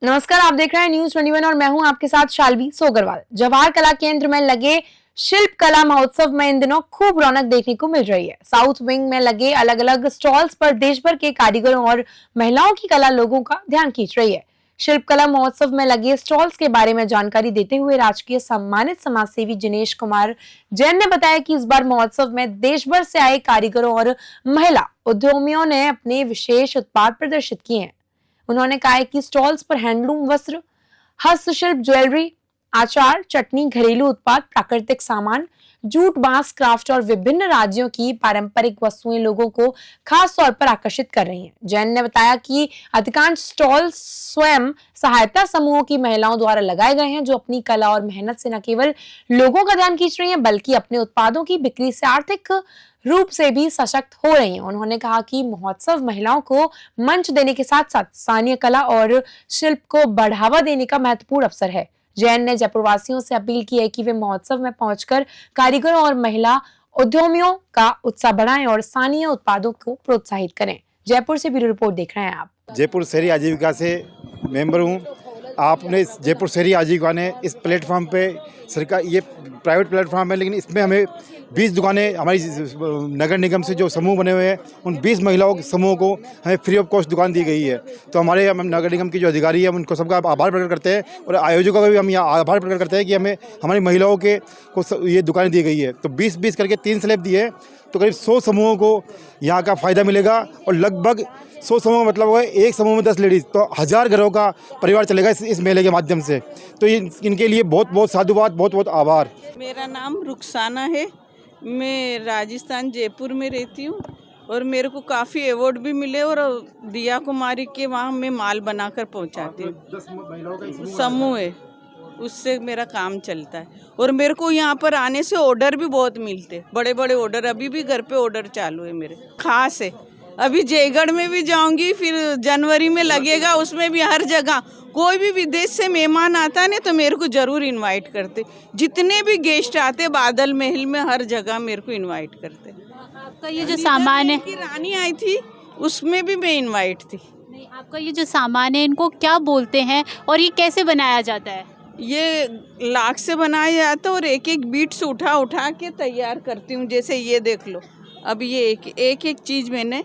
नमस्कार, आप देख रहे हैं न्यूज 21 और मैं हूं आपके साथ शालवी सोगरवाल। जवाहर कला केंद्र में लगे शिल्प कला महोत्सव में इन दिनों खूब रौनक देखने को मिल रही है। साउथ विंग में लगे अलग अलग स्टॉल्स पर देश भर के कारीगरों और महिलाओं की कला लोगों का ध्यान खींच रही है। शिल्प कला महोत्सव में लगे स्टॉल्स के बारे में जानकारी देते हुए राजकीय सम्मानित समाजसेवी जिनेश कुमार जैन ने बताया कि इस बार महोत्सव में देश भर से आए कारीगरों और महिला उद्यमियों ने अपने विशेष उत्पाद प्रदर्शित किए हैं। उन्होंने कहा कि स्टॉल्स पर हैंडलूम वस्त्र, हस्तशिल्प, ज्वेलरी, आचार, चटनी, घरेलू उत्पाद, प्राकृतिक सामान, जूट, बांस, क्राफ्ट और विभिन्न राज्यों की पारंपरिक वस्तुएं लोगों को खास तौर पर आकर्षित कर रही हैं। जैन ने बताया कि अधिकांश स्टॉल स्वयं सहायता समूहों की महिलाओं द्वारा लगाए गए हैं, जो अपनी कला और मेहनत से न केवल लोगों का ध्यान खींच रही हैं, बल्कि अपने उत्पादों की बिक्री से आर्थिक रूप से भी सशक्त हो रही हैं। उन्होंने कहा कि महोत्सव महिलाओं को मंच देने के साथ साथ स्थानीय कला और शिल्प को बढ़ावा देने का महत्वपूर्ण अवसर है। जैन ने जयपुर वासियों से अपील की है कि वे महोत्सव में पहुंचकर कारीगरों और महिला उद्यमियों का उत्साह बढ़ाएं और स्थानीय उत्पादों को प्रोत्साहित करें। जयपुर से ब्यूरो रिपोर्ट देख रहे हैं आप। जयपुर शहरी आजीविका से मेंबर हूं। आपने जयपुर शहरी आजीविका ने इस प्लेटफॉर्म पे सरकार, ये प्राइवेट प्लेटफॉर्म है, लेकिन इसमें हमें 20 दुकानें, हमारी नगर निगम से जो समूह बने हुए हैं उन 20 महिलाओं के समूह को हमें फ्री ऑफ कॉस्ट दुकान दी गई है। तो हमारे नगर निगम की जो अधिकारी है उनको सबका आभार प्रकट करते हैं और आयोजकों का भी हम यहाँ आभार प्रकट करते हैं कि हमें हमारी महिलाओं के को ये दुकानें दी गई है। तो 20-20 करके 3 स्लैब दिए, तो करीब 100 समूहों को यहाँ का फ़ायदा मिलेगा और लगभग 100 समूह मतलब हुआ एक समूह में 10 लेडीज़, तो 1000 घरों का परिवार चलेगा इस मेले के माध्यम से। तो इनके लिए बहुत बहुत साधुवाद, बहुत बहुत आभार। मेरा नाम रुखसाना है, मैं राजस्थान जयपुर में रहती हूँ और मेरे को काफ़ी अवार्ड भी मिले और दिया कुमारी के वहाँ मैं माल बनाकर पहुँचाती हूँ। समूह है, उससे मेरा काम चलता है और मेरे को यहाँ पर आने से ऑर्डर भी बहुत मिलते, बड़े बड़े ऑर्डर। अभी भी घर पे ऑर्डर चालू है मेरे, खास है। अभी जयगढ़ में भी जाऊंगी, फिर जनवरी में लगेगा, उसमें भी हर जगह कोई भी विदेश से मेहमान आता है ना तो मेरे को जरूर इनवाइट करते। जितने भी गेस्ट आते बादल महल में हर जगह मेरे को इनवाइट करते। आपका ये जो सामान है, की रानी आई थी उसमें भी मैं इनवाइट थी। नहीं, आपका ये जो सामान है इनको क्या बोलते हैं और ये कैसे बनाया जाता है? ये लाख से बनाया जाता है और एक एक बीट्स उठा उठा के तैयार करती हूँ। जैसे ये देख लो, अब ये एक चीज़ मैंने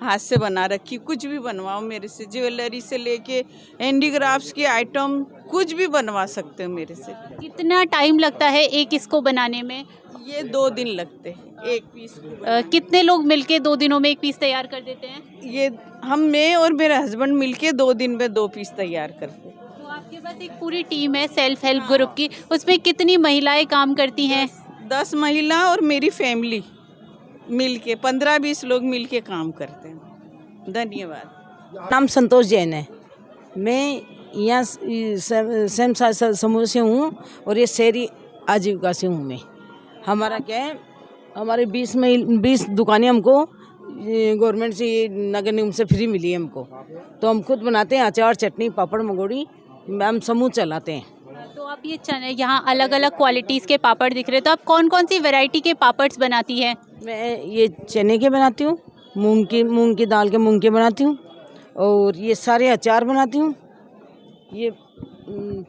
हाथ से बना रखी। कुछ भी बनवाओ मेरे से, ज्वेलरी से लेके हैंडीक्राफ्ट्स की आइटम कुछ भी बनवा सकते हो मेरे से। कितना टाइम लगता है एक इसको बनाने में? ये 2 दिन लगते हैं एक पीस को। कितने लोग मिलके 2 दिनों में एक पीस तैयार कर देते हैं? ये मैं और मेरे हस्बैंड मिलके 2 दिन में 2 पीस तैयार करते हैं। तो आपके पास एक पूरी टीम है सेल्फ हेल्प ग्रुप की, उसमें कितनी महिलाएं काम करती हैं? 10 महिला और मेरी फैमिली मिलके 15-20 लोग मिलके काम करते हैं। धन्यवाद। नाम संतोष जैन है। मैं यहाँ स्वयं सहायता समूह से हूँ और ये शहरी आजीविका से हूँ मैं। हमारा क्या है, हमारे 20 दुकानें हमको गवर्नमेंट से, नगर निगम से फ्री मिली है हमको। तो हम खुद बनाते हैं अचार, चटनी, पापड़, मंगोड़ी, हम समूह चलाते हैं। तो आप ये यहाँ अलग अलग क्वालिटीज़ के पापड़ दिख रहे हैं, तो आप कौन कौन सी वैरायटी के पापड्स बनाती हैं? मैं ये चने के बनाती हूँ, मूंग की दाल के मूंग के बनाती हूँ, और ये सारे अचार बनाती हूँ, ये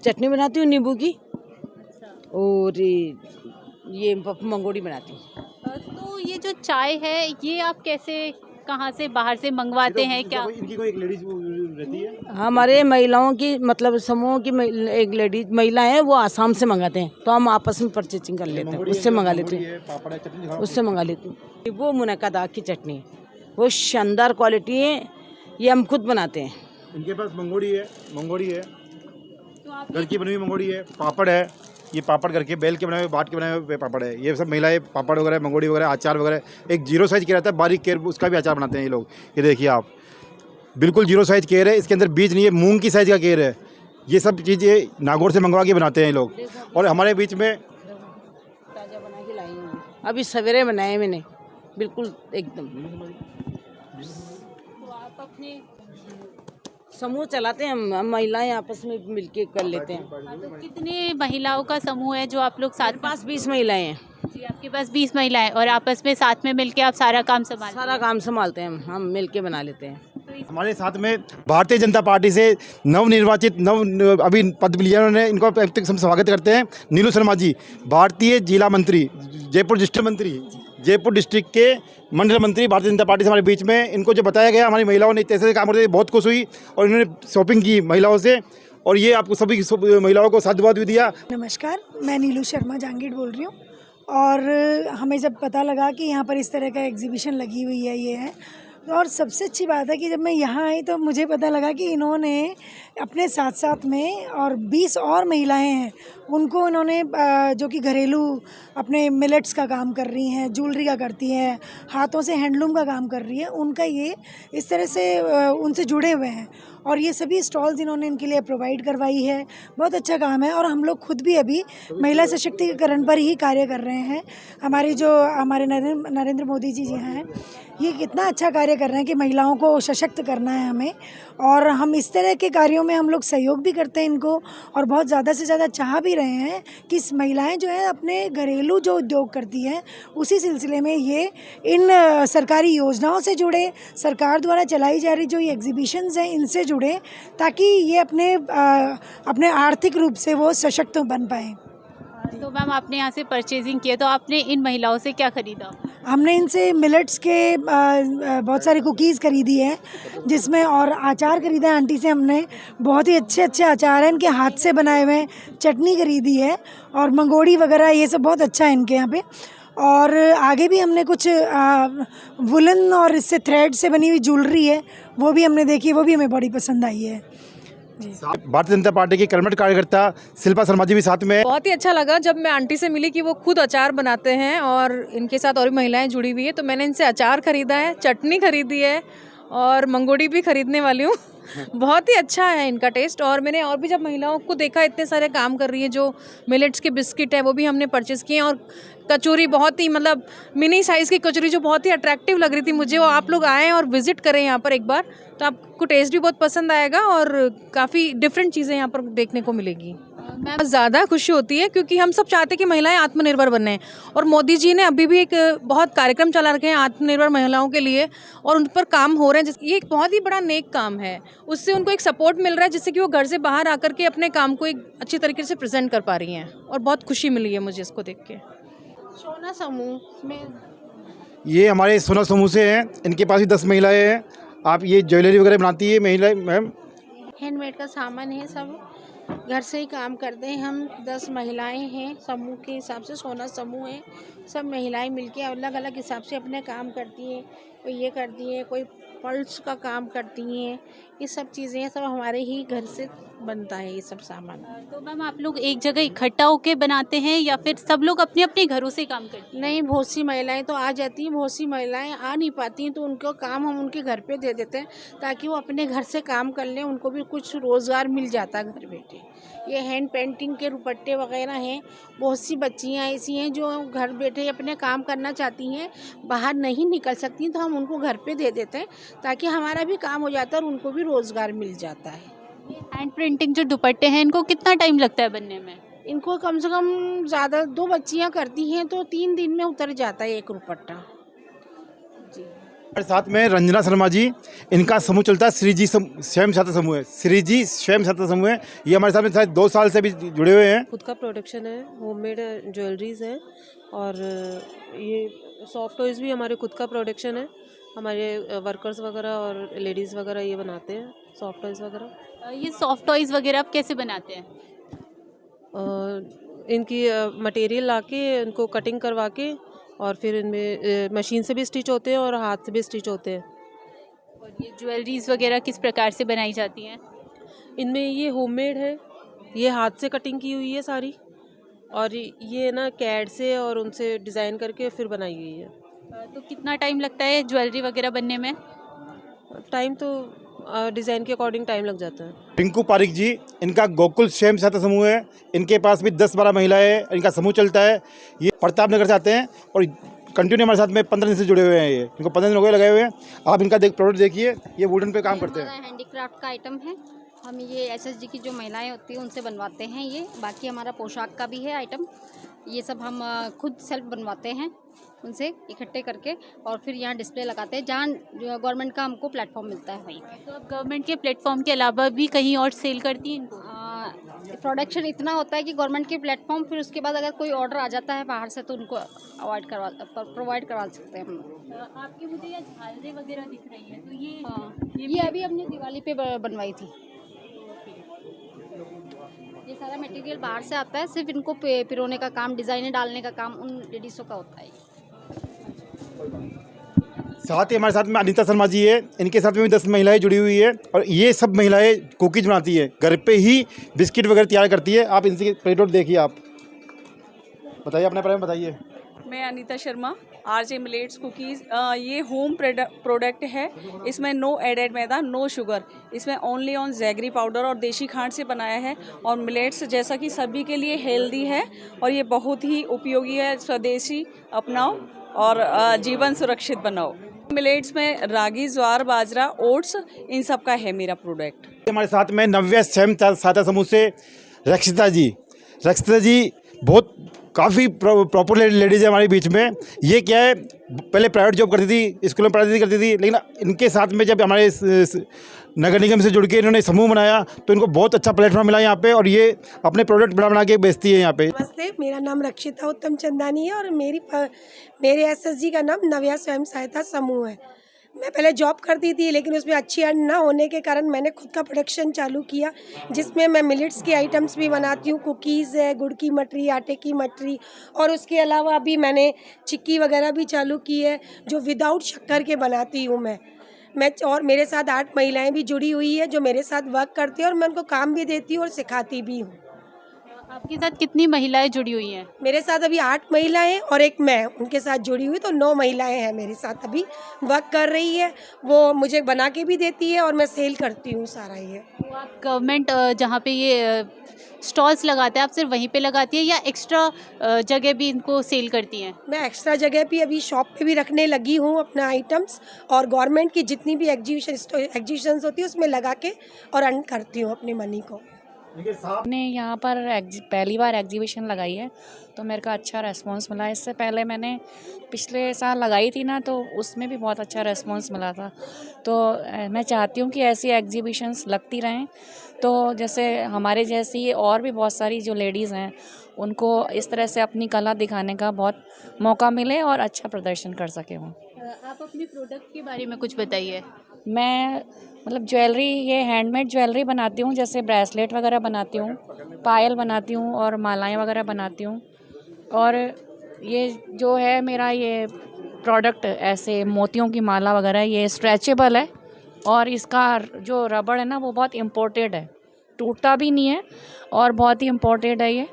चटनी बनाती हूँ नींबू की, और ये मंगोड़ी बनाती हूँ। तो ये जो चाय है ये आप कैसे, कहाँ से, बाहर से मंगवाते हैं क्या? इनकी कोई एक लेडीज रहती है हमारे महिलाओं की, मतलब समूह की एक लेडीज महिला है, वो आसाम से मंगाते हैं, तो हम आपस में परचेजिंग कर लेते हैं, उससे मंगा लेते हैं, उससे मंगा लेते हैं। वो मुनक्का दाग की चटनी है, वो शानदार क्वालिटी है, ये हम खुद बनाते हैं। इनके पास मंगोड़ी है, घर की बनी हुई मंगोड़ी है, पापड़ है, ये पापड़ करके बेल के बनाए हुए, बाट के बनाए हुए पापड़ है। ये सब महिलाएं पापड़ वगैरह, मंगोड़ी वगैरह, अचार वगैरह। एक 0 साइज केर आता है, बारीक केर, उसका भी अचार बनाते हैं ये लोग। ये देखिए आप, बिल्कुल 0 साइज केर है, इसके अंदर बीज नहीं है, मूंग की साइज का केर है। ये सब चीज़ें नागौर से मंगवा के बनाते हैं ये लोग। और हमारे बीच में ताज़ा बना के लाई हूँ, अभी सवेरे बनाए मैंने, बिल्कुल एकदम। तो आप अपने समूह चलाते हैं हम महिलाएं आपस में मिलके कर लेते हैं। तो कितने महिलाओं का समूह है जो आप लोग साथ? मेरे पास 20 महिलाएं हैं। जी, आपके पास 20 महिलाएं और आपस में साथ में मिलके आप सारा काम सारा काम संभालते हैं, हम मिलके बना लेते हैं। तो हमारे साथ में भारतीय जनता पार्टी से नवनिर्वाचित अभी पद लिया उन्होंने, इनको हम स्वागत करते हैं। नीलू शर्मा जी, भारतीय जिला मंत्री, जयपुर डिस्ट्रिक्ट मंत्री, जयपुर डिस्ट्रिक्ट के मंडल मंत्री, भारतीय जनता पार्टी से हमारे बीच में। इनको जो बताया गया, हमारी महिलाओं ने ऐसे काम करते बहुत खुश हुई और इन्होंने शॉपिंग की महिलाओं से, और ये आपको सभी महिलाओं को साधुवाद भी दिया। नमस्कार, मैं नीलू शर्मा जांगीड़ बोल रही हूँ। और हमें जब पता लगा कि यहाँ पर इस तरह का एग्जीबिशन लगी हुई है, ये है, और सबसे अच्छी बात है कि जब मैं यहाँ आई तो मुझे पता लगा कि इन्होंने अपने साथ साथ में और 20 और महिलाएं हैं, उनको इन्होंने जो कि घरेलू अपने मिलेट्स का काम कर रही हैं, ज्वेलरी का करती हैं, हाथों से हैंडलूम का काम कर रही है, उनका ये इस तरह से उनसे जुड़े हुए हैं और ये सभी स्टॉल्स इन्होंने इनके लिए प्रोवाइड करवाई है। बहुत अच्छा काम है और हम लोग खुद भी अभी महिला सशक्तिकरण पर ही कार्य कर रहे हैं। हमारे नरेंद्र मोदी जी हैं, ये कितना अच्छा कार्य कर रहे हैं कि महिलाओं को सशक्त करना है हमें, और हम इस तरह के कार्यों में हम लोग सहयोग भी करते हैं इनको, और बहुत ज़्यादा से ज़्यादा चाह भी रहे हैं कि महिलाएं जो है अपने घरेलू जो उद्योग करती हैं उसी सिलसिले में ये इन सरकारी योजनाओं से जुड़े, सरकार द्वारा चलाई जा रही जो ये एग्जीबिशंस हैं इनसे जुड़े, ताकि ये अपने आर्थिक रूप से वो सशक्त बन पाएँ। तो मैम आपने यहाँ से परचेजिंग किया, तो आपने इन महिलाओं से क्या खरीदा? हमने इनसे मिलेट्स के बहुत सारी कुकीज़ खरीदी है, जिसमें और अचार खरीदा है आंटी से हमने, बहुत ही अच्छे अच्छे अचार हैं इनके हाथ से बनाए हुए, चटनी खरीदी है और मंगोड़ी वगैरह, ये सब बहुत अच्छा है इनके यहाँ पे। और आगे भी हमने कुछ वुलन और इससे थ्रेड से बनी हुई ज्वेलरी है, वो भी हमने देखी, वो भी हमें बड़ी पसंद आई है। भारतीय जनता पार्टी की कर्मठ कार्यकर्ता शिल्पा शर्मा जी भी साथ में। बहुत ही अच्छा लगा जब मैं आंटी से मिली कि वो खुद अचार बनाते हैं और इनके साथ और भी महिलाएं जुड़ी हुई है, तो मैंने इनसे अचार खरीदा है, चटनी खरीदी है और मंगोड़ी भी खरीदने वाली हूँ। बहुत ही अच्छा है इनका टेस्ट। और मैंने और भी जब महिलाओं को देखा इतने सारे काम कर रही है, जो मिलेट्स के बिस्किट है वो भी हमने परचेज़ किए, और कचौरी बहुत ही मतलब मिनी साइज़ की कचौरी जो बहुत ही अट्रैक्टिव लग रही थी मुझे, वो आप लोग आएँ और विज़िट करें यहाँ पर एक बार, तो आपको टेस्ट भी बहुत पसंद आएगा और काफ़ी डिफरेंट चीज़ें यहाँ पर देखने को मिलेगी। मैं ज़्यादा खुशी होती है क्योंकि हम सब चाहते हैं कि महिलाएं आत्मनिर्भर बने, और मोदी जी ने अभी भी एक बहुत कार्यक्रम चला रखे हैं आत्मनिर्भर महिलाओं के लिए, और उन पर काम हो रहे हैं। ये एक बहुत ही बड़ा नेक काम है, उससे उनको एक सपोर्ट मिल रहा है, जिससे कि वो घर से बाहर आकर के अपने काम को एक अच्छी तरीके से प्रेजेंट कर पा रही हैं, और बहुत खुशी मिली है मुझे इसको देख के। सोना समूह में ये हमारे सोना समूह से हैं, इनके पास भी 10 महिलाएं हैं। आप ये ज्वेलरी वगैरह बनाती है महिलाएं मैम? हैंडमेड का सामान है, सब घर से ही काम करते हैं। हम 10 महिलाएं हैं, समूह के हिसाब से सोना समूह है। सब महिलाएं मिलके अलग अलग हिसाब से अपने काम करती हैं, कोई ये करती है, कोई पर्स का काम करती हैं, ये सब चीज़ें सब हमारे ही घर से बनता है ये सब सामान। तो मैम आप लोग एक जगह इकट्ठा होकर बनाते हैं या फिर सब लोग अपने अपने घरों से काम करते हैं? नहीं, बहुत सी महिलाएं तो आ जाती हैं, बहुत सी महिलाएं आ नहीं पाती हैं, तो उनको काम हम उनके घर पे दे देते हैं ताकि वो अपने घर से काम कर लें, उनको भी कुछ रोज़गार मिल जाता है घर बैठे। ये हैंड पेंटिंग के दुपट्टे वगैरह हैं, बहुत सी बच्चियां ऐसी हैं जो घर बैठे अपने काम करना चाहती हैं, बाहर नहीं निकल सकती, तो हम उनको घर पे दे देते हैं ताकि हमारा भी काम हो जाता है और उनको भी रोज़गार मिल जाता है। हैंड प्रिंटिंग जो दुपट्टे हैं इनको कितना टाइम लगता है बनने में? इनको कम से कम ज़्यादा 2 बच्चियां करती हैं तो 3 दिन में उतर जाता है एक दुपट्टा। हमारे साथ में रंजना शर्मा जी, इनका समूह चलता है श्रीजी स्वयं सहायता समूह है। श्रीजी स्वयं सहायता समूह है, ये हमारे साथ में शायद 2 साल से भी जुड़े हुए हैं। खुद का प्रोडक्शन है, होममेड ज्वेलरीज है, और ये सॉफ्ट टॉयज़ भी हमारे खुद का प्रोडक्शन है। हमारे वर्कर्स वगैरह और लेडीज़ वगैरह ये बनाते हैं सॉफ्ट टॉयज़ वगैरह। ये सॉफ्ट टॉयज़ वगैरह आप कैसे बनाते हैं? इनकी मटेरियल लाके इनको कटिंग करवा के, और फिर इनमें मशीन से भी स्टिच होते हैं और हाथ से भी स्टिच होते हैं। और ये ज्वेलरीज वगैरह किस प्रकार से बनाई जाती हैं? इनमें ये होममेड है, ये हाथ से कटिंग की हुई है सारी, और ये ना कैड से और उनसे डिज़ाइन करके फिर बनाई गई है। तो कितना टाइम लगता है ज्वेलरी वगैरह बनने में? टाइम तो डिज़ाइन के अकॉर्डिंग टाइम लग जाता है। टिंकू पारिक जी, इनका गोकुल स्वयं सहायता समूह है, इनके पास भी 10-12 महिलाएं हैं, इनका समूह चलता है। ये प्रताप नगर से आते हैं और कंटिन्यू हमारे साथ में 15 दिन से जुड़े हुए हैं। ये इनको 15 दिन हो गए लगे हुए हैं। आप इनका प्रोडक्ट देखिए, ये वुडन पे काम करते हैं। हैंडीक्राफ्ट का आइटम है, हम ये एसएसजी की जो महिलाएं होती हैं उनसे बनवाते हैं। ये बाकी हमारा पोशाक का भी है आइटम, ये सब हम खुद सेल्फ बनवाते हैं उनसे इकट्ठे करके और फिर यहाँ डिस्प्ले लगाते हैं जहाँ गवर्नमेंट का हमको प्लेटफॉर्म मिलता है वहीं पे। तो आप गवर्नमेंट के प्लेटफॉर्म के अलावा भी कहीं और सेल करती हैं इनको? प्रोडक्शन इतना होता है कि गवर्नमेंट के प्लेटफॉर्म, फिर उसके बाद अगर कोई ऑर्डर आ जाता है बाहर से तो उनको प्रोवाइड करवा सकते हैं हम लोग। आपके मुझे यहाँ झालरें वगैरह दिख रही हैं, तो ये हाँ, ये अभी हमने दिवाली पे बनवाई थी। ये सारा मटेरियल बाहर से आता है, सिर्फ इनको पिरोने का काम, डिज़ाइनें डालने का काम उन लेडीज़ों का होता है। साथ ही हमारे साथ में अनीता शर्मा जी है, इनके साथ में भी 10 महिलाएं जुड़ी हुई है और ये सब महिलाएं कुकीज़ बनाती है, घर पे ही बिस्किट वगैरह तैयार करती है। आप इनसे प्रोडक्ट देखिए, आप बताइए, अपने बारे में बताइए। मैं Anita Sharma, RJ millets cookies. ये होम प्रोडक्ट है, इसमें नो एडेड मैदा, नो शुगर, इसमें ओनली ऑन जैगरी पाउडर और देशी खांड से बनाया है। और मिलेट्स जैसा कि सभी के लिए हेल्दी है और ये बहुत ही उपयोगी है। स्वदेशी अपनाओ और जीवन सुरक्षित बनाओ। मिलेट्स में रागी, ज्वार, बाजरा, ओट्स, इन सब का है मेरा प्रोडक्ट। हमारे साथ में नव्या स्वयं सहायता समूह से रक्षिता जी बहुत काफ़ी प्रॉपर लेडीज़ है हमारे बीच में। ये क्या है, पहले प्राइवेट जॉब करती थी, स्कूल में पढ़ाती करती थी, लेकिन इनके साथ में जब हमारे नगर निगम से जुड़ के इन्होंने समूह बनाया तो इनको बहुत अच्छा प्लेटफॉर्म मिला यहाँ पे और ये अपने प्रोडक्ट बना के बेचती है यहाँ पे। नमस्ते, मेरा नाम रक्षिता उत्तम चंदानी है और मेरे एसएसजी का नाम नव्या स्वयं सहायता समूह है। मैं पहले जॉब करती थी लेकिन उसमें अच्छी अर्न ना होने के कारण मैंने खुद का प्रोडक्शन चालू किया, जिसमें मैं मिलेट्स के आइटम्स भी बनाती हूँ। कुकीज़ है, गुड़ की मटरी, आटे की मटरी, और उसके अलावा अभी मैंने चिक्की वगैरह भी चालू की है जो विदाउट शक्कर के बनाती हूँ मैं। और मेरे साथ 8 महिलाएं भी जुड़ी हुई है जो मेरे साथ वर्क करती हैं और मैं उनको काम भी देती हूँ और सिखाती भी हूँ। आपके साथ कितनी महिलाएं जुड़ी हुई हैं? मेरे साथ अभी 8 महिलाएं और एक मैं उनके साथ जुड़ी हुई, तो 9 महिलाएं हैं मेरे साथ अभी वर्क कर रही है। वो मुझे बना के भी देती है और मैं सेल करती हूँ सारा ये। तो आप गवर्नमेंट जहाँ पे ये स्टॉल्स लगाते हैं आप सिर्फ वहीं पे लगाती है या एक्स्ट्रा जगह भी इनको सेल करती हैं? मैं एक्स्ट्रा जगह पे अभी शॉप पे भी रखने लगी हूँ अपना आइटम्स, और गवर्नमेंट की जितनी भी एग्जीबिशंस होती है उसमें लगा के और अर्न करती हूँ अपने मनी को। ने यहाँ पर पहली बार एग्जीबिशन लगाई है तो मेरे को अच्छा रेस्पॉन्स मिला। इससे पहले मैंने पिछले साल लगाई थी ना, तो उसमें भी बहुत अच्छा रेस्पॉन्स मिला था। तो मैं चाहती हूँ कि ऐसी एग्जीबिशंस लगती रहें, तो जैसे हमारे जैसी और भी बहुत सारी जो लेडीज़ हैं उनको इस तरह से अपनी कला दिखाने का बहुत मौका मिले और अच्छा प्रदर्शन कर सके वो। आप अपने प्रोडक्ट के बारे में कुछ बताइए। मैं मतलब ज्वेलरी, ये हैंडमेड ज्वेलरी बनाती हूँ, जैसे ब्रेसलेट वगैरह बनाती हूँ, पायल बनाती हूँ और मालाएं वगैरह बनाती हूँ। और ये जो है मेरा ये प्रोडक्ट, ऐसे मोतियों की माला वगैरह, ये स्ट्रेचेबल है और इसका जो रबड़ है ना वो बहुत इम्पोर्टेड है, टूटता भी नहीं है और बहुत ही इम्पोर्टेड है ये।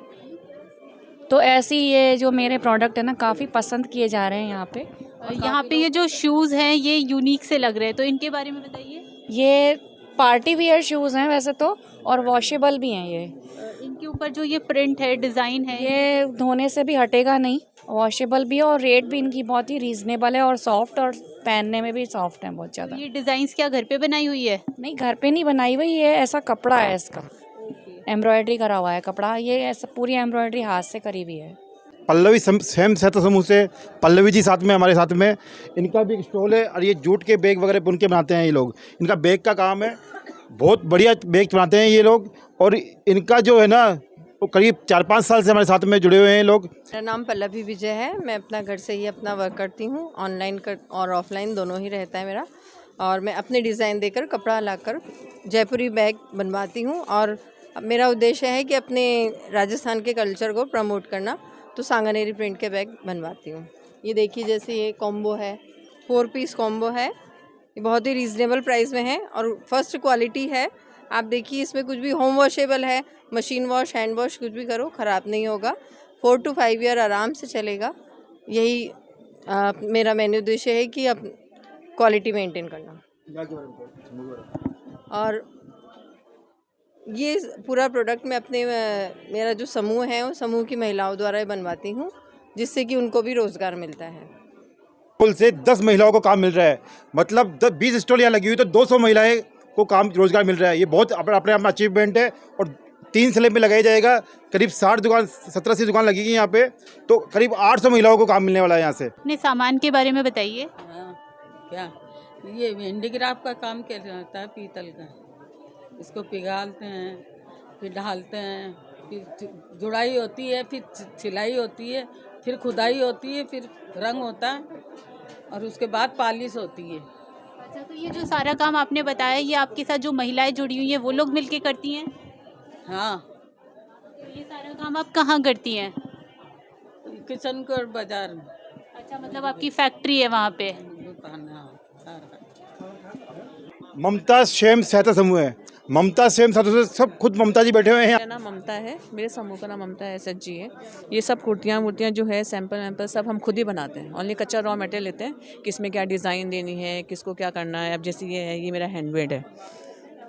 तो ऐसी ये जो मेरे प्रोडक्ट है ना काफ़ी पसंद किए जा रहे हैं यहाँ पे। यहाँ पे ये जो शूज़ हैं ये यूनिक से लग रहे हैं, तो इनके बारे में बताइए। ये पार्टी वियर शूज़ हैं वैसे तो, और वॉशेबल भी हैं ये। इनके ऊपर जो ये प्रिंट है, डिज़ाइन है, ये धोने से भी हटेगा नहीं, वॉशेबल भी है और रेट भी इनकी बहुत ही रीज़नेबल है और सॉफ्ट, और पहनने में भी सॉफ्ट है बहुत ज़्यादा। ये डिज़ाइंस क्या घर पे बनाई हुई है? नहीं, घर पे नहीं बनाई हुई है, ऐसा कपड़ा है इसका, एम्ब्रॉयडरी करा हुआ है कपड़ा, ये ऐसा पूरी एम्ब्रॉयडरी हाथ से करी हुई है। पल्लवी स्वयं सहायता समूह से पल्लवी जी साथ में हमारे साथ में, इनका भी एक स्टॉल है और ये जूट के बैग वगैरह बुन के बनाते हैं ये लोग। इनका बैग का काम है, बहुत बढ़िया बैग बनाते हैं ये लोग। और इनका जो है ना वो करीब 4-5 साल से हमारे साथ में जुड़े हुए हैं लोग। मेरा नाम पल्लवी विजय है, मैं अपना घर से ही अपना वर्क करती हूँ, ऑनलाइन और ऑफलाइन दोनों ही रहता है मेरा। और मैं अपने डिज़ाइन देकर कपड़ा लाकर जयपुरी बैग बनवाती हूँ और मेरा उद्देश्य है कि अपने राजस्थान के कल्चर को प्रमोट करना, तो सांगानेरी प्रिंट के बैग बनवाती हूँ। ये देखिए, जैसे ये कॉम्बो है, 4 पीस कॉम्बो है, ये बहुत ही रीज़नेबल प्राइस में है और फर्स्ट क्वालिटी है। आप देखिए, इसमें कुछ भी होम वॉशेबल है, मशीन वॉश, हैंड वॉश कुछ भी करो ख़राब नहीं होगा, 4 to 5 ईयर आराम से चलेगा। यही मेरा मेन उद्देश्य है कि अब क्वालिटी मेंटेन करना। और ये पूरा प्रोडक्ट मैं अपने मेरा जो समूह है वो समूह की महिलाओं द्वारा ही बनवाती हूँ, जिससे कि उनको भी रोज़गार मिलता है। कुल से 10 महिलाओं को काम मिल रहा है, मतलब 20 स्टॉल यहाँ लगी हुई तो 200 महिलाएं को काम रोजगार मिल रहा है। ये बहुत अपने अपने आप में अचीवमेंट है। और 3 स्लैब में लगाया जाएगा, करीब 60 दुकान 17 दुकान लगेगी यहाँ पे, तो करीब 800 महिलाओं को काम मिलने वाला है यहाँ से। अपने सामान के बारे में बताइए। क्या ये हैंडीक्राफ्ट का काम क्या रहता है, पीतल का, इसको पिघालते हैं, फिर ढालते हैं, फिर जुड़ाई होती है, फिर सिलाई होती है, फिर खुदाई होती है, फिर रंग होता है और उसके बाद पॉलिश होती है। अच्छा, तो ये जो सारा काम आपने बताया, ये आपके साथ जो महिलाएं जुड़ी हुई हैं वो लोग मिलके करती हैं? हाँ। तो ये सारा काम आप कहाँ करती हैं? किशनगढ़ बाजार में। अच्छा, मतलब आपकी फैक्ट्री है वहाँ पे? दुकान है, हाँ, सारा। ममता स्वयं सहायता समूह है। ममता स्वयं सहायता सब खुद ममता जी बैठे हुए हैं। मेरा नाम ममता है, मेरे समूह का नाम ममता SHG है। ये सब कुर्तियाँ वुर्तियाँ जो है सैंपल वैम्पल सब हम खुद ही बनाते हैं। ओनली कच्चा रॉ मटेरियल लेते हैं, किसमें क्या डिज़ाइन देनी है, किसको क्या करना है। अब जैसे ये है, ये मेरा हैंडमेड है,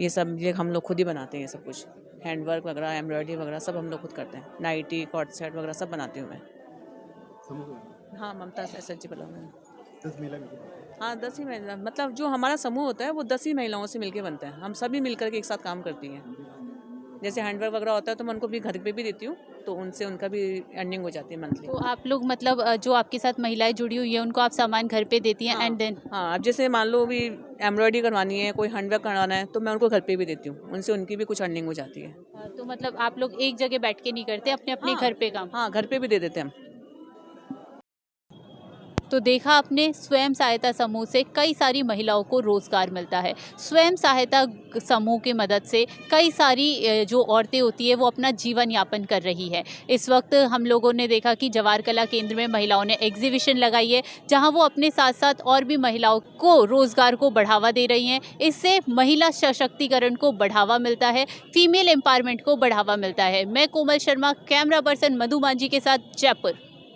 ये सब ये हम लोग खुद ही बनाते हैं। ये सब कुछ हैंडवर्क वगैरह, एम्ब्रॉयडरी वगैरह सब हम लोग खुद करते हैं। नाइटी, कॉट सेट वगैरह सब बनाती हूँ मैं। हाँ, ममता SHG बना हुआ है। हाँ, 10 ही महिला, मतलब जो हमारा समूह होता है वो 10 ही महिलाओं से मिलके बनता है। हम सभी मिलकर के एक साथ काम करती हैं। जैसे हैंडवर्क वगैरह होता है तो मैं उनको भी घर पे भी देती हूँ, तो उनसे उनका भी अर्निंग हो जाती है मंथली। तो आप लोग मतलब जो आपके साथ महिलाएं जुड़ी हुई है उनको आप सामान घर पे देती हैं? एंड देन हाँ, अब जैसे मान लो भी एम्ब्रॉयडरी करवानी है, कोई हैंडवर्क करवाना है, तो मैं उनको घर पे भी देती हूँ, उनसे उनकी भी कुछ अर्निंग हो जाती है। तो मतलब आप लोग एक जगह बैठ के नहीं करते, अपने अपने घर पे काम? हाँ, घर पे भी दे देते हैं हम। तो देखा आपने, स्वयं सहायता समूह से कई सारी महिलाओं को रोज़गार मिलता है। स्वयं सहायता समूह की मदद से कई सारी जो औरतें होती है वो अपना जीवन यापन कर रही है। इस वक्त हम लोगों ने देखा कि जवाहर कला केंद्र में महिलाओं ने एग्जीबिशन लगाई है, जहां वो अपने साथ साथ और भी महिलाओं को रोज़गार को बढ़ावा दे रही हैं। इससे महिला सशक्तिकरण को बढ़ावा मिलता है, फीमेल एम्पावरमेंट को बढ़ावा मिलता है। मैं कोमल शर्मा, कैमरा पर्सन मधु मांझी के साथ, जयपुर।